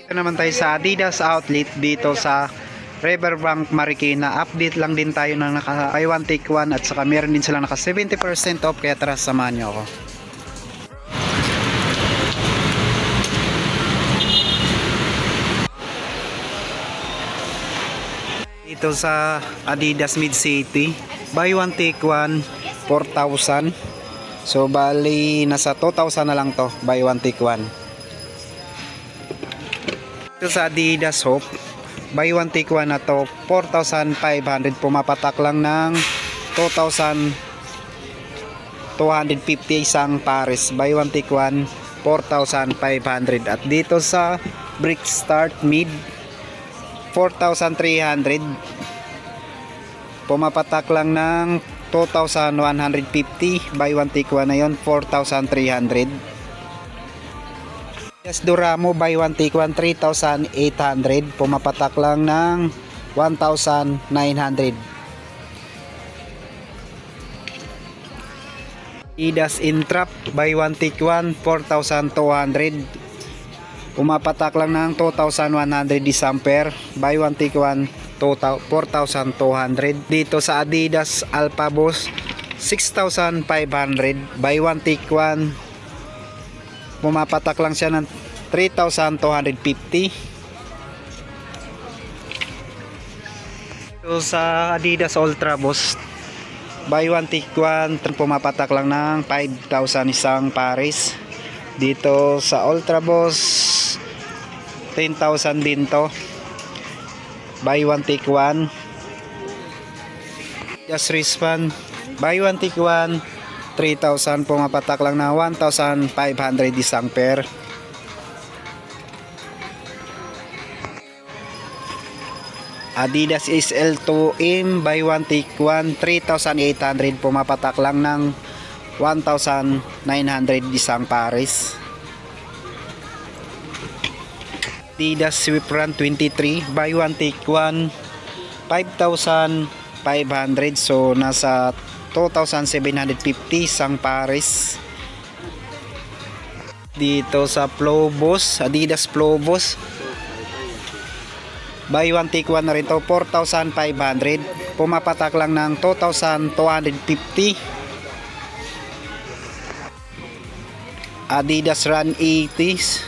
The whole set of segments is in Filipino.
Ito naman tayo sa Adidas outlet dito sa Riverbank Marikina. Update lang din tayo ng naka buy one take one at saka meron din sila naka 70% off, kaya tara samahan nyo ako. Dito sa Adidas Mid City, buy one take one 4,000. So bali nasa 2,000 na lang to, buy one take one. Ito sa Adidas Hope, buy one take one na to 4,500, pumapatak lang ng 2,250 isang pares. Buy one take one 4,500. At dito sa Brick Start Mid 4,300, pumapatak lang ng 2,150. Buy one take one na yun 4,300. Yes, Duramo buy one take one 3,800, pumapatak lang ng 1,900. Adidas Intrap buy one take one 4,200, pumapatak lang ng 2,100 isang pair. Buy one take one 4,200. Dito sa Adidas Alpha Boost 6,500, buy one take one, pumapatak lang siya ng 3,250. So sa Adidas Ultra Boost buy one take one, pumapatak lang ng 5,000 isang pares. Dito sa Ultra Boost 10,000 din to, buy one take one. Just wristband buy one take one 3,000, pumapatak lang na 1,500 isang pair. Adidas SL2M buy one take one 3,800, pumapatak lang ng 1,900 isang pares. Adidas Swift Run 23 buy one take one 5,500, so nasa 2,750 isang pares. Dito sa Flow Boost, Adidas Flow Boost buy one take one na rin to 4,500, pumapatak lang ng 2,250. Adidas Run 80s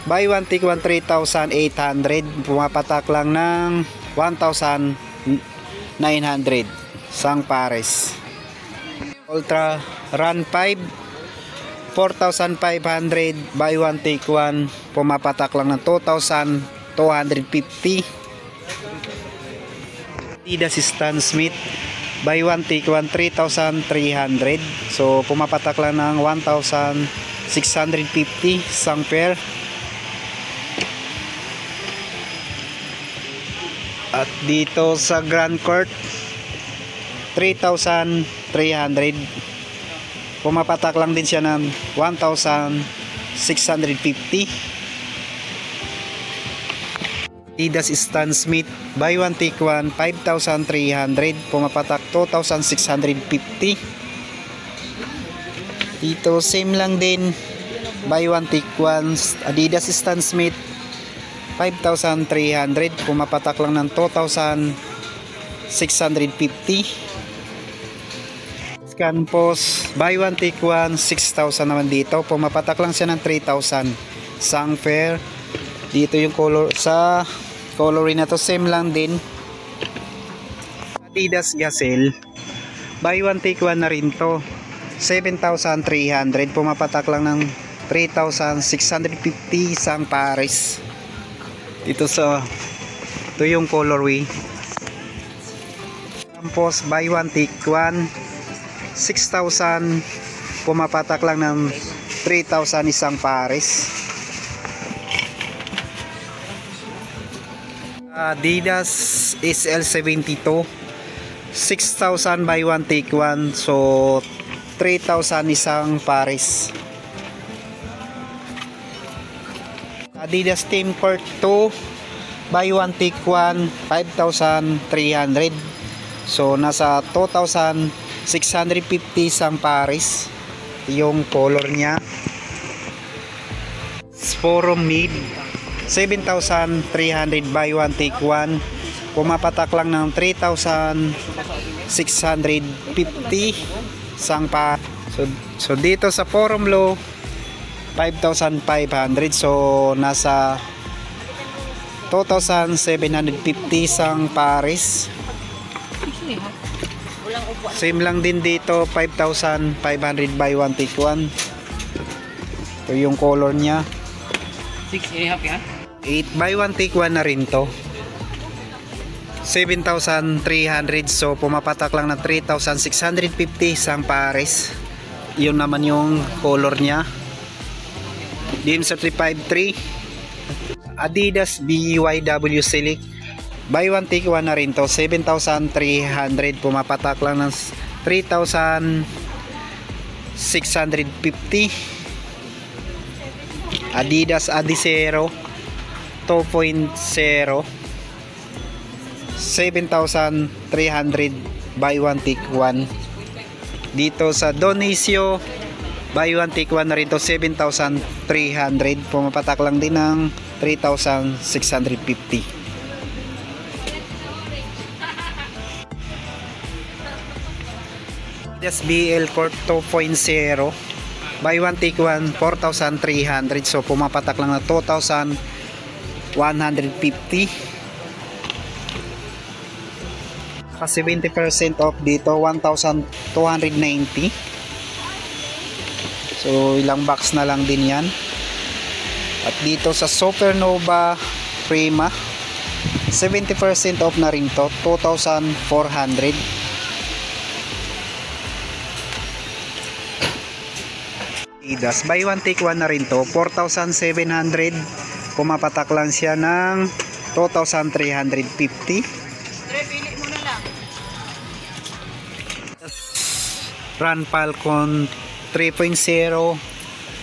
buy one take one 3,800, pumapatak lang ng 1,900 isang pares. Ultra Run 5 4,500, buy one take one, pumapatak lang ng 2,250. Adidas Stan Smith buy one take one 3,300, so pumapatak lang ng 1,650 isang pair. At dito sa Grand Court 3,300, pumapatak lang din siya ng 1,650. Adidas Stan Smith buy one take one 5,300, pumapatak 2,650. Dito same lang din, buy one take one Adidas Stan Smith 5,300, pumapatak lang ng 2,650. Scan Post buy one take one 6,000 naman, dito pumapatak lang siya ng 3,000 isang pair. Dito yung color, sa coloring na to same lang din. Adidas Gazelle buy one take one na rin to 7,300, pumapatak lang ng 3,650 isang pares. Ito yung colorway. Tapos buy one take one 6,000, pumapatak lang ng 3,000 isang pares. Adidas SL72 6,000 buy one take one, so 3,000 isang pares. Adidas Team Court 2 buy one take one 5,300, so nasa 2,650 isang pares. Yung color niya Forum Mid 7,300 buy one take one. Pumapatak lang ng 3,650 isang pa. So dito sa forum low 5,500, so nasa 2,750 isang pares. Same lang din dito, 5,500 buy one take one. Ito yung color nya. 6.5 yan? 8 buy one take one na rin to. 7,300, so pumapatak lang na 3,650 isang pares. Yun naman yung color nya. Din sa 353 Adidas BYW Select buy one take one na rin to. 7,300, pumapatak lang ng 3,650. Adidas Adizero 2.0, 7,300 buy one take one. Dito sa Donicio buy one take one na rin to. 7,300, pumapatak lang din ng 3,650. SBL Court 2.0 buy one take one, 4,300, so pumapatak lang na 2,150. Kasi 20% off dito, 1,290. So ilang box na lang din yan. At dito sa Supernova Prima 70% off na rin to, 2,400. Adidas buy one take one na rin to, 4,700, pumapatak lang siya ng 2,350. Run Falcon 3.0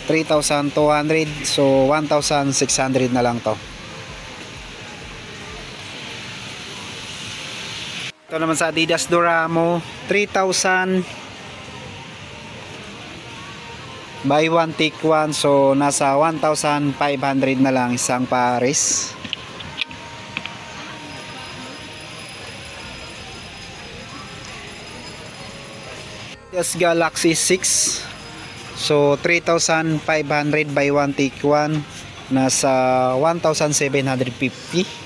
3,200, so 1,600 na lang to. Ito naman sa Adidas Duramo 3,000 buy one take one, so nasa 1,500 na lang isang pares. Adidas Galaxy 6, so 3,500 buy one take one, nasa 1,750.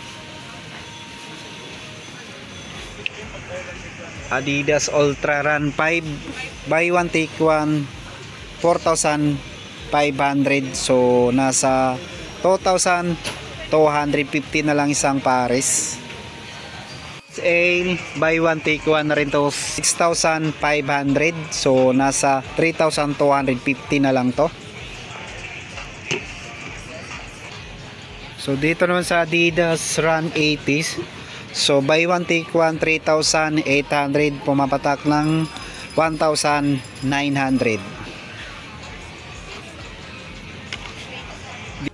Adidas Ultra Run 5 buy one take one, 4,500, so nasa 2,250 na lang isang pares. Buy one take one na rin to, 6,500, so nasa 3,250 na lang to. So dito naman sa Adidas Run 80s, so buy one take one, 3,800, pumapatak ng 1,900.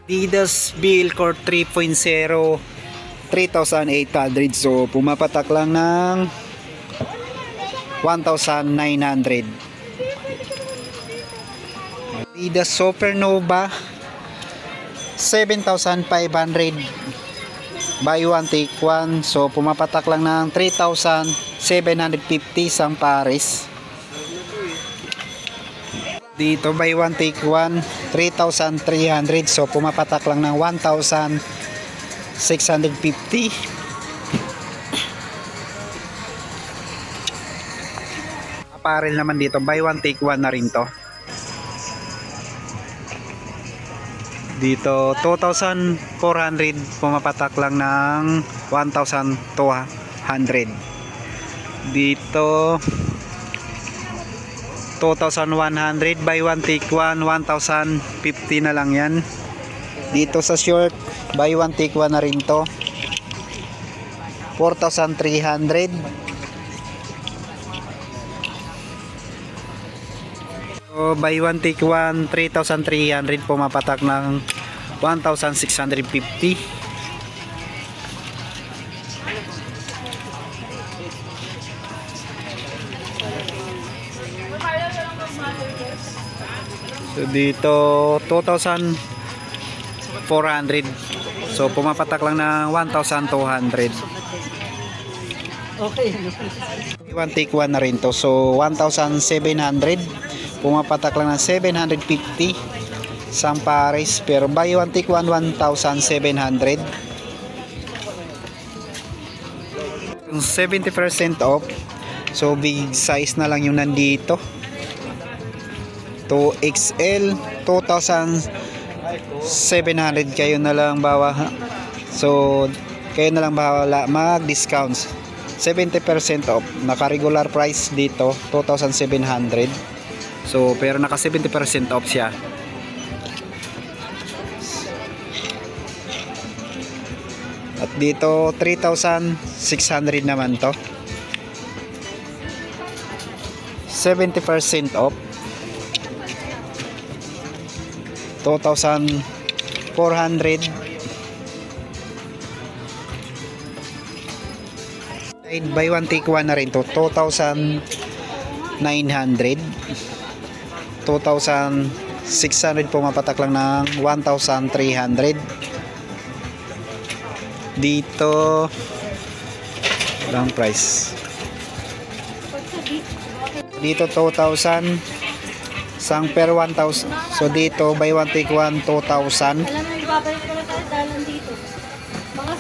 Adidas BL Court 3.0 3,800, so pumapatak lang ng 1,900. Adidas Supernova 7,500 buy one take one, so pumapatak lang ng 3,750 isang pares. Dito buy one take one, 3,300, so pumapatak lang ng 1,650. Apparel naman dito, buy one take one na rin to. Dito 2,400, pumapatak lang ng 1,200. Dito 2,100 buy one take one, 1,050 na lang yan. Dito sa short buy one take one na rin to, 4,300. So buy one take one, 3,300, pumapatak ng 1,650. So dito 2,400 So pumapatak lang ng 1,200. Okay. One take one na rin to. So 1,700. Pumapatak lang ng 750 isang pares, pero buy one take one 1,700. 70% off. So big size na lang yung nandito. 2XL 2,700 kayo na lang bawa. So kayo na lang bahala mag-discounts. 70% off. Naka regular price dito 2,700. So pero naka 70% off siya. At dito 3,600 naman to. 70% off. 2,400. Buy one take one na rin to. 2,900. 2,600 pumapatak lang ng 1,300. Dito lang price. Dito 2,000 sang per 1,000. So dito buy one take one 2,000. Alam mo, ibabalik ko na tayo dalan dito. Mga